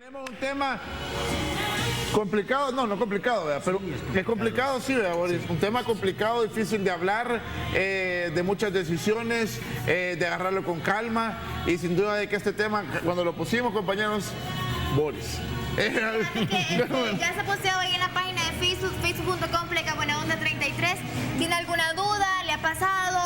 Tenemos un tema complicado, no complicado, ¿verdad? Pero es complicado, sí, ¿verdad, Boris? Un tema complicado, difícil de hablar, de muchas decisiones, de agarrarlo con calma, y sin duda de que este tema, cuando lo pusimos, compañeros, Boris. Ya se posteó ahí en la página de Facebook, facebook.com/buenaonda33. ¿Tiene alguna duda? ¿Le ha pasado?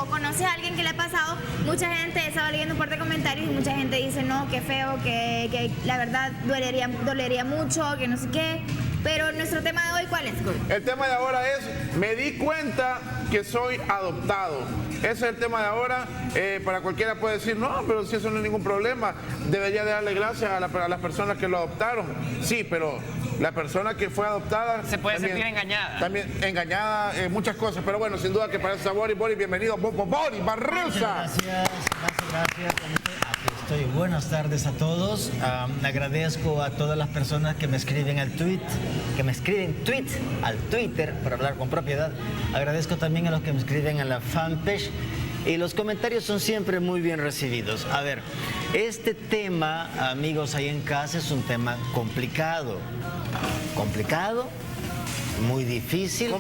¿O conoce a alguien que le ha pasado? Mucha gente estaba leyendo un par de comentarios y mucha gente dice, no, qué feo, que la verdad dolería mucho, que no sé qué. Pero nuestro tema de hoy, ¿cuál es? El tema de ahora es, me di cuenta que soy adoptado. Ese es el tema de ahora. Para cualquiera puede decir, no, pero si eso no es ningún problema, debería de darle gracias a las personas que lo adoptaron. Sí, pero la persona que fue adoptada... Se puede sentir engañada. También engañada, muchas cosas. Pero bueno, sin duda que para eso está Boris. Boris, bienvenido. Boris Barrosa. Gracias. Aquí estoy. Buenas tardes a todos. Agradezco a todas las personas que me escriben al tweet, al Twitter, para hablar con propiedad. Agradezco también a los que me escriben a la fanpage. Y los comentarios son siempre muy bien recibidos. A ver, este tema, amigos ahí en casa, es un tema complicado. Complicado, muy difícil.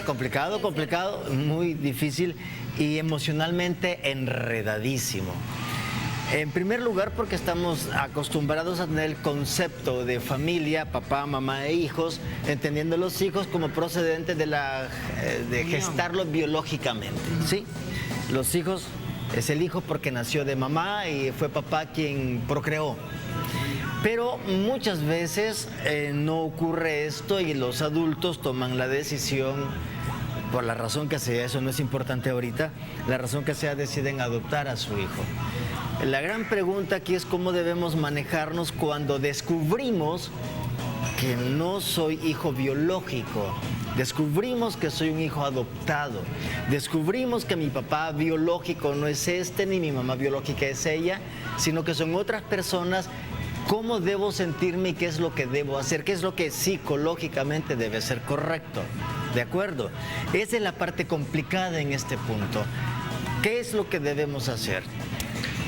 Complicado, muy difícil y emocionalmente enredadísimo. En primer lugar, porque estamos acostumbrados a tener el concepto de familia, papá, mamá e hijos, entendiendo los hijos como procedentes de gestarlos biológicamente, ¿sí? Los hijos es el hijo porque nació de mamá y fue papá quien procreó. Pero muchas veces no ocurre esto y los adultos toman la decisión, por la razón que sea, eso no es importante ahorita, la razón que sea, deciden adoptar a su hijo. La gran pregunta aquí es cómo debemos manejarnos cuando descubrimos que no soy hijo biológico, descubrimos que soy un hijo adoptado, descubrimos que mi papá biológico no es este ni mi mamá biológica es ella, sino que son otras personas. ¿Cómo debo sentirme y qué es lo que debo hacer? ¿Qué es lo que psicológicamente debe ser correcto? ¿De acuerdo? Esa es la parte complicada en este punto. ¿Qué es lo que debemos hacer?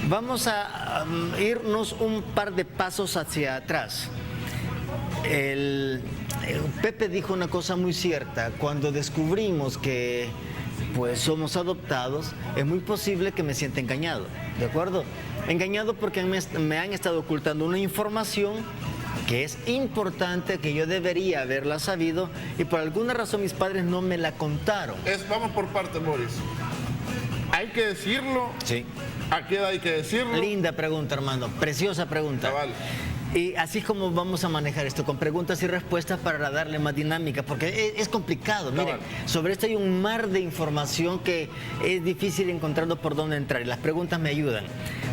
Vamos a irnos un par de pasos hacia atrás. Pepe dijo una cosa muy cierta. Cuando descubrimos que pues somos adoptados, es muy posible que me sienta engañado, ¿de acuerdo? Engañado porque me han estado ocultando una información que es importante, que yo debería haberla sabido y por alguna razón mis padres no me la contaron. Vamos por partes, Boris. Hay que decirlo. Sí. ¿A qué edad hay que decirlo? Linda pregunta, hermano. Preciosa pregunta. Cabal. Y así como vamos a manejar esto, con preguntas y respuestas para darle más dinámica, porque es complicado. Miren, sobre esto hay un mar de información que es difícil encontrando por dónde entrar y las preguntas me ayudan.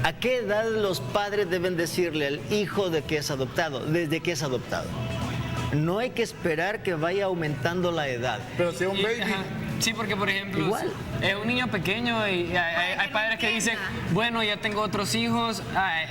¿A qué edad los padres deben decirle al hijo de que es adoptado? ¿Desde que es adoptado? No hay que esperar que vaya aumentando la edad. Pero si es un baby... Ajá. Sí, porque por ejemplo, igual es un niño pequeño y hay padres que dicen, bueno, ya tengo otros hijos,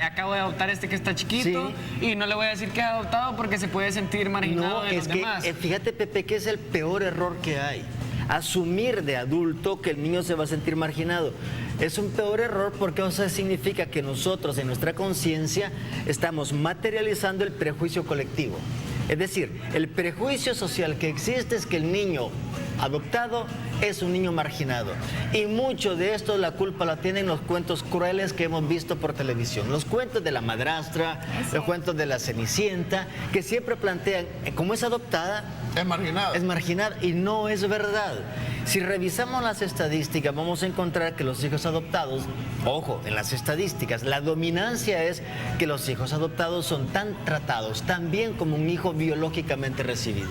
acabo de adoptar este que está chiquito, sí, y no le voy a decir que es adoptado porque se puede sentir marginado de los demás. Fíjate, Pepe, que es el peor error que hay. Asumir de adulto que el niño se va a sentir marginado. Es un peor error porque eso significa que nosotros en nuestra conciencia estamos materializando el prejuicio colectivo. Es decir, el prejuicio social que existe es que el niño adoptado es un niño marginado. Y mucho de esto la culpa la tienen los cuentos crueles que hemos visto por televisión. Los cuentos de la madrastra, los cuentos de la Cenicienta, que siempre plantean, como es adoptada, es marginada. Es marginada y no es verdad. Si revisamos las estadísticas, vamos a encontrar que los hijos adoptados, ojo, en las estadísticas, la dominancia es que los hijos adoptados son tan tratados, tan bien como un hijo biológicamente recibido.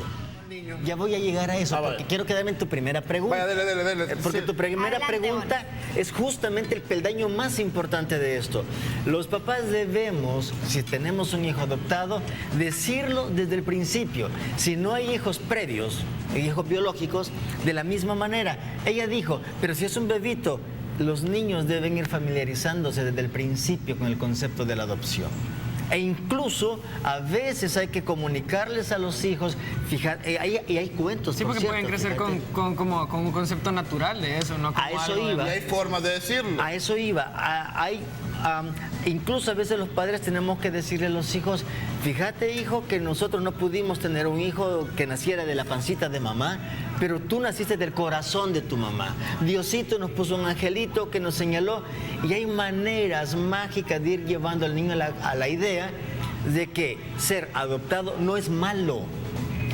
Ya voy a llegar a eso, porque quiero quedarme en tu primera pregunta. Vaya, dele. Porque tu primera pregunta es justamente el peldaño más importante de esto. Los papás debemos, si tenemos un hijo adoptado, decirlo desde el principio. Si no hay hijos previos, hijos biológicos, de la misma manera. Ella dijo, pero si es un bebito, los niños deben ir familiarizándose desde el principio con el concepto de la adopción. E incluso a veces hay que comunicarles a los hijos, fíjate, y hay cuentos. Sí, porque por pueden cierto, crecer con un concepto natural de eso, ¿no? Como a eso algo iba. Y hay formas de decirlo. A eso iba. Hay Incluso a veces los padres tenemos que decirle a los hijos, fíjate hijo que nosotros no pudimos tener un hijo que naciera de la pancita de mamá, pero tú naciste del corazón de tu mamá. Diosito nos puso un angelito que nos señaló y hay maneras mágicas de ir llevando al niño a la idea de que ser adoptado no es malo.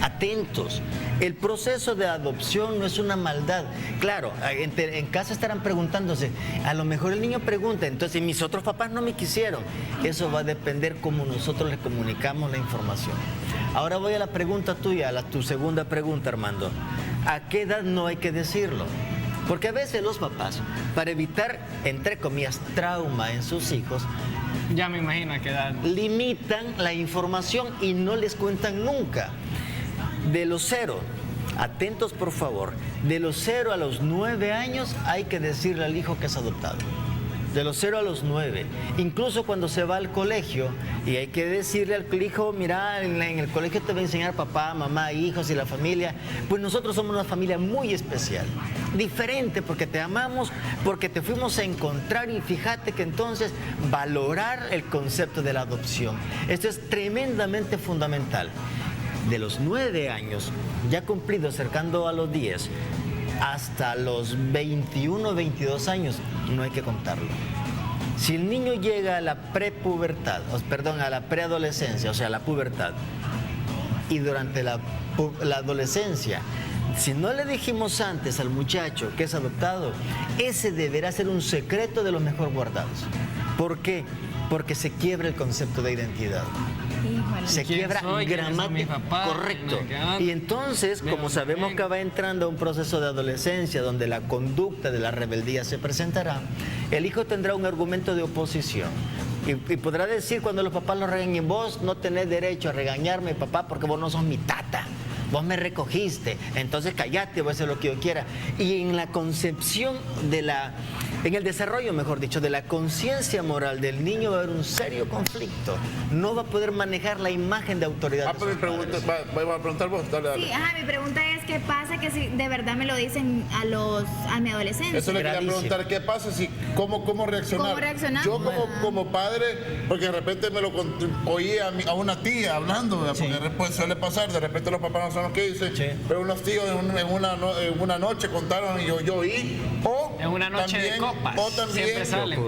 Atentos, el proceso de adopción no es una maldad. Claro, en casa estarán preguntándose, a lo mejor el niño pregunta, entonces mis otros papás no me quisieron. Eso va a depender cómo nosotros le comunicamos la información. Ahora voy a la pregunta tuya, tu segunda pregunta, Armando. ¿A qué edad no hay que decirlo? Porque a veces los papás, para evitar, entre comillas, trauma en sus hijos, Ya me imagino a qué edad. limitan la información y no les cuentan nunca. De los 0, atentos por favor, de los 0 a los 9 años hay que decirle al hijo que es adoptado. De los 0 a los 9, incluso cuando se va al colegio y hay que decirle al hijo, mira, en el colegio te va a enseñar papá, mamá, hijos y la familia. Pues nosotros somos una familia muy especial, diferente porque te amamos, porque te fuimos a encontrar y fíjate que entonces valorar el concepto de la adopción. Esto es tremendamente fundamental. De los 9 años, ya cumplidos, acercando a los 10, hasta los 21, 22 años, no hay que contarlo. Si el niño llega a la a la preadolescencia, o sea, a la pubertad, y durante la adolescencia, si no le dijimos antes al muchacho que es adoptado, ese deberá ser un secreto de los mejor guardados. ¿Por qué? Porque se quiebra el concepto de identidad. Híjole. Se quiebra gramática. Correcto. Y entonces, como sabemos que va entrando a un proceso de adolescencia donde la conducta de la rebeldía se presentará, el hijo tendrá un argumento de oposición. Y podrá decir cuando los papás lo regañen, vos no tenés derecho a regañarme, papá, porque vos no sos mi tata. Vos me recogiste, entonces callate, voy a hacer lo que yo quiera. Y en la concepción en el desarrollo, mejor dicho, de la conciencia moral del niño va a haber un serio conflicto. No va a poder manejar la imagen de autoridad. Voy a preguntar vos, dale. Sí, mi pregunta es, ¿qué pasa que si de verdad me lo dicen a mi adolescencia? Eso le quería preguntar, ¿qué pasa si, cómo reaccionar? ¿Cómo reaccionar? Yo como padre, porque de repente me lo oí a una tía hablando, porque después suele pasar, de repente los papás no saben lo que dicen, pero unos tíos en una noche contaron y yo oí, o en una noche también, de copas, o también, siempre salen.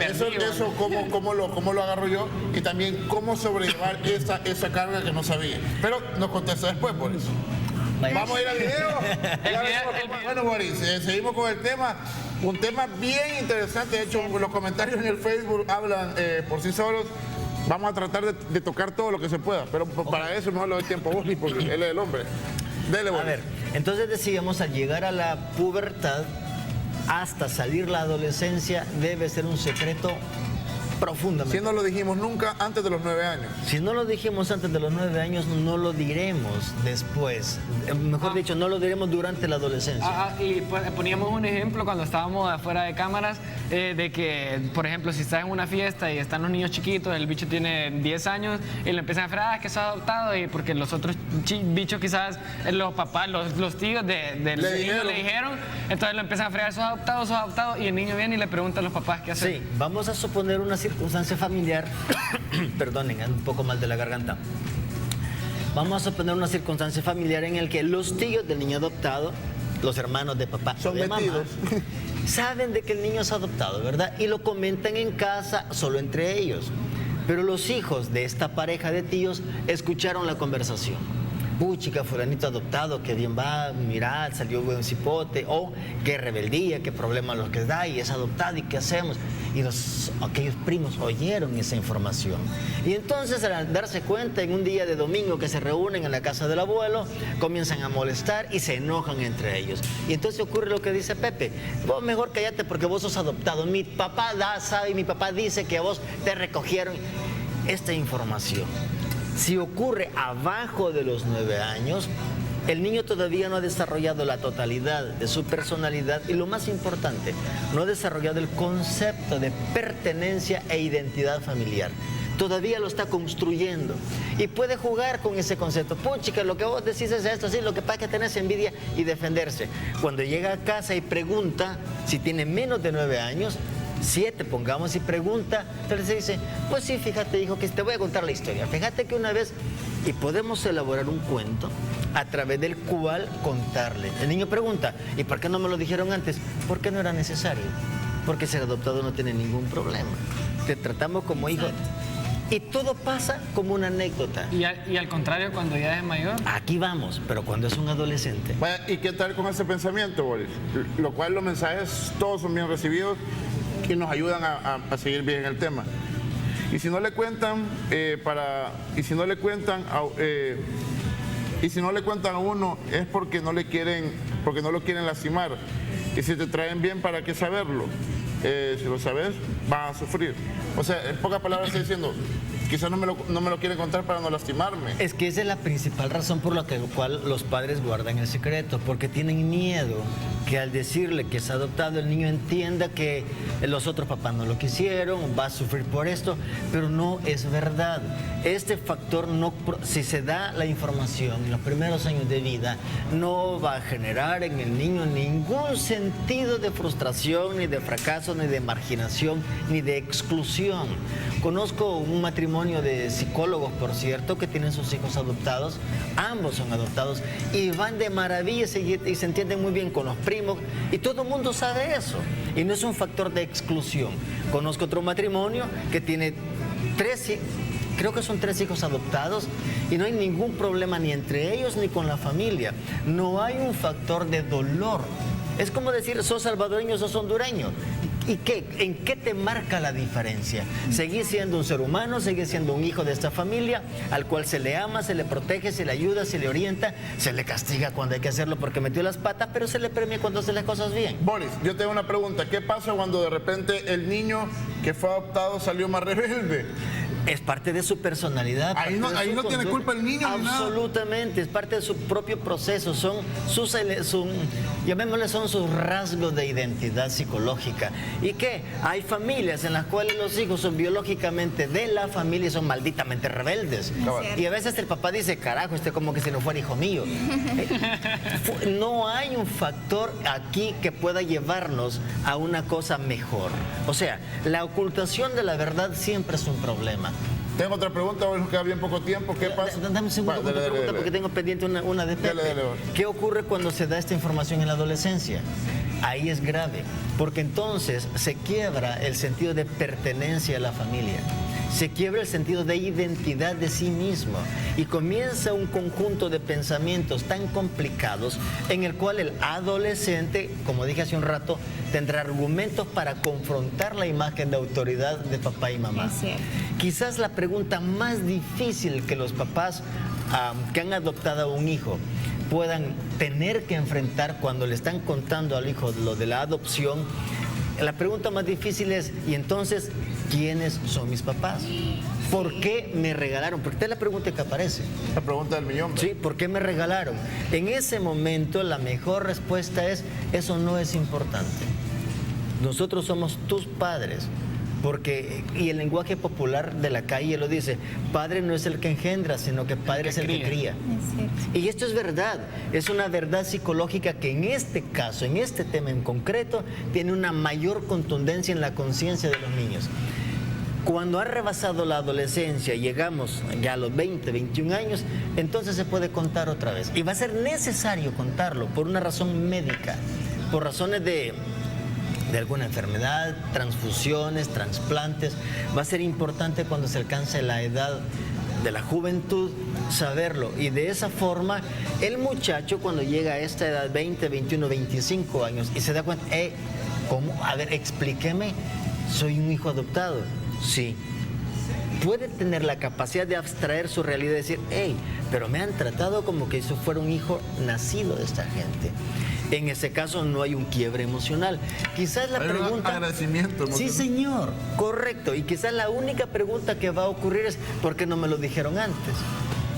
Eso ¿cómo lo agarro yo? Y también cómo sobrellevar esa carga que no sabía. Pero nos contesta después por eso. Vamos a ir al video. Bueno, Boris, seguimos con el tema. Un tema bien interesante. De hecho, los comentarios en el Facebook hablan por sí solos. Vamos a tratar de tocar todo lo que se pueda. Pero para eso mejor le doy tiempo a Boris, porque él es el hombre. Dele, Boris. A ver, entonces decíamos, al llegar a la pubertad, hasta salir la adolescencia, debe ser un secreto profundamente. Si no lo dijimos nunca antes de los 9 años. Si no lo dijimos antes de los 9 años, no lo diremos después. Mejor dicho, no lo diremos durante la adolescencia. Y poníamos un ejemplo cuando estábamos afuera de cámaras, de que, por ejemplo, si estás en una fiesta y están los niños chiquitos, el bicho tiene 10 años y le empiezan a decir, es que sos adoptado, y porque los otros bichos quizás, los papás, los tíos del niño le dijeron, entonces lo empiezan a fregar, sos adoptado, y el niño viene y le pregunta a los papás qué hacer. Sí, vamos a suponer una circunstancia familiar, perdonen, un poco mal de la garganta. Vamos a suponer una circunstancia familiar en la que los tíos del niño adoptado, los hermanos de papá son o de metidos. mamá, saben de que el niño es adoptado, ¿verdad? Y lo comentan en casa solo entre ellos. Pero los hijos de esta pareja de tíos escucharon la conversación. Chica, fulanito adoptado, que bien va, mirad, salió buen cipote, o qué rebeldía, qué problema los que da, y es adoptado, ¿y qué hacemos? Y aquellos primos oyeron esa información. Y entonces, al darse cuenta, en un día de domingo que se reúnen en la casa del abuelo, comienzan a molestar y se enojan entre ellos. Y entonces ocurre lo que dice Pepe, vos mejor cállate porque vos sos adoptado. Mi papá sabe, mi papá dice que a vos te recogieron. Esta información, si ocurre abajo de los 9 años, el niño todavía no ha desarrollado la totalidad de su personalidad y lo más importante, no ha desarrollado el concepto de pertenencia e identidad familiar. Todavía lo está construyendo y puede jugar con ese concepto. Puchica, lo que vos decís es esto, sí, lo que pasa es que tenés envidia y defenderse. Cuando llega a casa y pregunta si tiene menos de 9 años, 7, pongamos, y pregunta, entonces se dice, pues sí, fíjate, hijo, que te voy a contar la historia. Fíjate que una vez, y podemos elaborar un cuento a través del cual contarle. El niño pregunta, ¿y por qué no me lo dijeron antes? Porque no era necesario, porque ser adoptado no tiene ningún problema. Te tratamos como hijo. Y todo pasa como una anécdota. Y al contrario, cuando ya es mayor. Aquí vamos, pero cuando es un adolescente. Vaya, ¿y qué tal con ese pensamiento, Boris? Lo cual los mensajes todos son bien recibidos y nos ayudan a seguir bien el tema. Y si no le cuentan y si no le cuentan a uno es porque no lo quieren lastimar. Y si te traen bien, ¿para qué saberlo? Si lo sabes, vas a sufrir. O sea, en pocas palabras estoy diciendo, quizás no me lo quieren contar para no lastimarme. Es que esa es la principal razón por la cual los padres guardan el secreto, porque tienen miedo que al decirle que es adoptado el niño entienda que los otros papás no lo quisieron, va a sufrir por esto, pero no es verdad. Este factor, si se da la información en los primeros años de vida, no va a generar en el niño ningún sentido de frustración, ni de fracaso, ni de marginación, ni de exclusión. Conozco un matrimonio de psicólogos, por cierto, que tienen sus hijos adoptados, ambos son adoptados, y van de maravilla y se entienden muy bien con los primos, y todo el mundo sabe eso, y no es un factor de exclusión. Conozco otro matrimonio que tiene creo que son 3 hijos adoptados y no hay ningún problema ni entre ellos ni con la familia. No hay un factor de dolor. Es como decir, sos salvadoreño, sos hondureño. ¿Y qué? ¿En qué te marca la diferencia? Seguís siendo un ser humano, seguís siendo un hijo de esta familia, al cual se le ama, se le protege, se le ayuda, se le orienta, se le castiga cuando hay que hacerlo porque metió las patas, pero se le premia cuando hace las cosas bien. Boris, yo tengo una pregunta. ¿Qué pasa cuando de repente el niño que fue adoptado salió más rebelde? Es parte de su personalidad. Ahí no tiene culpa el niño ni nada. Absolutamente, es parte de su propio proceso. Son llamémosle, son sus rasgos de identidad psicológica. ¿Y qué? Hay familias en las cuales los hijos son biológicamente de la familia y son malditamente rebeldes. Y a veces el papá dice, carajo, como que si no fuera hijo mío. No hay un factor aquí que pueda llevarnos a una cosa mejor. O sea, la ocultación de la verdad siempre es un problema. Tengo otra pregunta, hoy nos queda bien poco tiempo. ¿Qué pasa? Dame un segundo con tu pregunta porque tengo pendiente una de Pepe. Dale. ¿Qué ocurre cuando se da esta información en la adolescencia? Ahí es grave, porque entonces se quiebra el sentido de pertenencia a la familia. Se quiebra el sentido de identidad de sí mismo y comienza un conjunto de pensamientos tan complicados en el cual el adolescente, como dije hace un rato, tendrá argumentos para confrontar la imagen de autoridad de papá y mamá. Quizás la pregunta más difícil que los papás que han adoptado a un hijo puedan tener que enfrentar cuando le están contando al hijo lo de la adopción, la pregunta más difícil es, ¿y entonces quiénes son mis papás? ¿Por qué me regalaron? Porque esta es la pregunta que aparece. La pregunta del millón. Sí, ¿por qué me regalaron? En ese momento la mejor respuesta es, eso no es importante. Nosotros somos tus padres. Y el lenguaje popular de la calle lo dice, padre no es el que engendra, sino que padre es el que cría. Y esto es verdad, es una verdad psicológica que en este caso, en este tema en concreto, tiene una mayor contundencia en la conciencia de los niños. Cuando ha rebasado la adolescencia y llegamos ya a los 20, 21 años, entonces se puede contar otra vez. Y va a ser necesario contarlo por una razón médica, por razones de alguna enfermedad, transfusiones, trasplantes. Va a ser importante cuando se alcance la edad de la juventud saberlo. Y de esa forma, el muchacho cuando llega a esta edad, 20, 21, 25 años, y se da cuenta, ¿cómo? A ver, explíqueme, soy un hijo adoptado. Sí. Puede tener la capacidad de abstraer su realidad y decir, pero me han tratado como que eso fuera un hijo nacido de esta gente. En ese caso no hay un quiebre emocional. Quizás la pregunta... agradecimiento. Sí, señor, correcto. Y quizás la única pregunta que va a ocurrir es, ¿por qué no me lo dijeron antes?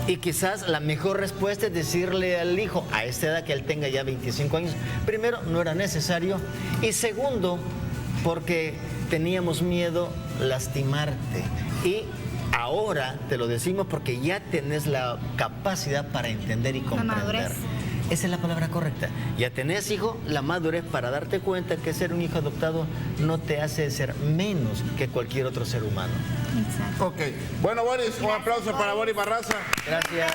Y quizás la mejor respuesta es decirle al hijo, a esta edad que él tenga ya 25 años, primero, no era necesario. Y segundo, porque teníamos miedo lastimarte. Y ahora te lo decimos porque ya tenés la capacidad para entender y comprender. Esa es la palabra correcta. Ya tenés hijo, la madurez para darte cuenta que ser un hijo adoptado no te hace ser menos que cualquier otro ser humano. Exacto. Ok. Bueno, Boris, un aplauso para Boris Barraza. Gracias.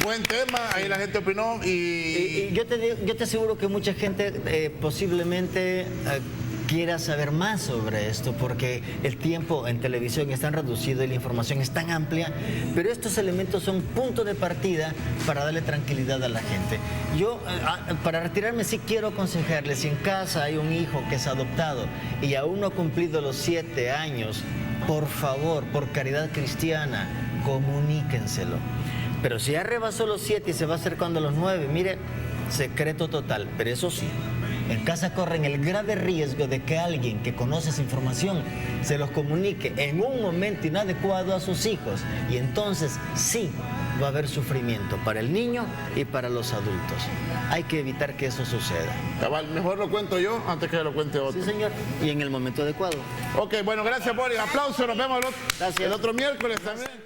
Buen tema, ahí la gente opinó Y yo te aseguro que mucha gente posiblemente quiera saber más sobre esto, porque el tiempo en televisión es tan reducido y la información es tan amplia, pero estos elementos son punto de partida para darle tranquilidad a la gente. Yo, para retirarme, sí quiero aconsejarles, si en casa hay un hijo que es adoptado y aún no ha cumplido los 7 años, por favor, por caridad cristiana, comuníquenselo. Pero si ya rebasó los 7 y se va acercando a los 9, mire, secreto total. Pero eso sí, en casa corren el grave riesgo de que alguien que conoce esa información se los comunique en un momento inadecuado a sus hijos. Y entonces sí va a haber sufrimiento para el niño y para los adultos. Hay que evitar que eso suceda. Cabal, mejor lo cuento yo antes que lo cuente otro. Sí, señor. Y en el momento adecuado. Ok, bueno, gracias, Boris. Aplauso, nos vemos Gracias. el otro miércoles también.